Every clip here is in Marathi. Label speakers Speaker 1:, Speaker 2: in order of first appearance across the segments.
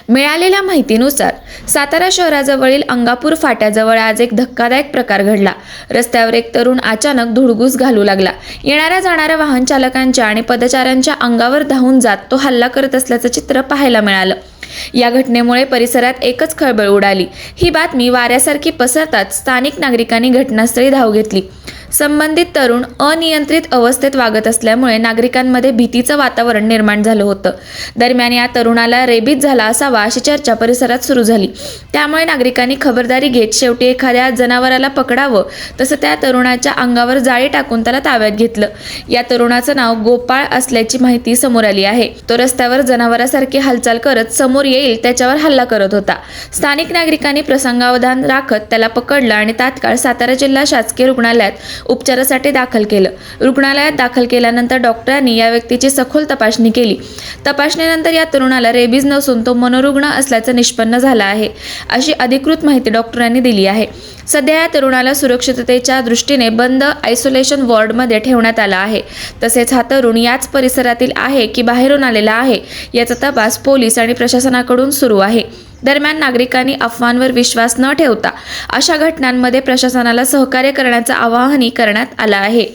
Speaker 1: मिळालेल्या माहितीनुसार सातारा शहराजवळील अंगापूर फाट्याजवळ आज एक धक्कादायक प्रकार घडला। रस्त्यावर एक तरुण अचानक धुडगूस घालू लागला। येणाऱ्या जाणाऱ्या वाहन चालकांच्या आणि पदचाऱ्यांच्या अंगावर धावून जात तो हल्ला करत असल्याचं चित्र पाहायला मिळालं। या घटनेमुळे परिसरात एकच खळबळ उडाली। ही बातमी वाऱ्यासारखी पसरताच स्थानिक नागरिकांनी घटनास्थळी धाव घेतली। संबंधित तरुण अनियंत्रित अवस्थेत वागत असल्यामुळे नागरिकांमध्ये भीतीचं वातावरण निर्माण झालं होतं। दरम्यान या तरुणाला रेबीज झाला असावा अशी चर्चा परिसरात सुरू झाली। त्यामुळे नागरिकांनी खबरदारी घेत शेवटी एखाद्या जनावराला पकडावं तसं त्या तरुणाच्या अंगावर जाळी टाकून त्याला ताब्यात घेतलं। या तरुणाचं नाव गोपाळ असल्याची माहिती समोर आली आहे। तो रस्त्यावर जनावरासारखी हालचाल करत समोर येईल त्याच्यावर हल्ला करत होता। स्थानिक नागरिकांनी प्रसंगावधान राखत त्याला पकडलं आणि तात्काळ सातारा जिल्हा शासकीय रुग्णालयात उपचारासाठी दाखल केलं। रुग्णालयात दाखल केल्यानंतर डॉक्टरांनी या व्यक्तीची सखोल तपासणी केली। तपासणीनंतर या तरुणाला रेबीज नसून तो मनोरुग्ण असल्याचं निष्पन्न झालं आहे, अशी अधिकृत माहिती डॉक्टरांनी दिली आहे। सध्या या तरुणाला सुरक्षिततेच्या दृष्टीने बंद आयसोलेशन वॉर्डमध्ये ठेवण्यात आलं आहे। तसेच हा तरुण याच परिसरातील आहे की बाहेरून आलेला आहे याचा तपास पोलीस आणि प्रशासनाकडून सुरू आहे। दरम्यान नागरिकांनी अफवांवर विश्वास न ठेवता अशा घटनांमध्ये प्रशासनाला सहकार्य करण्याचं आवाहनही करण्यात आलं आहे।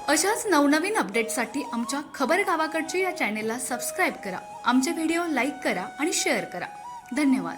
Speaker 2: अशाच नवनवीन अपडेट्ससाठी आमच्या खबर गावाकडची या चॅनेलला सबस्क्राईब करा, आमचे व्हिडिओ लाईक करा आणि शेअर करा। धन्यवाद।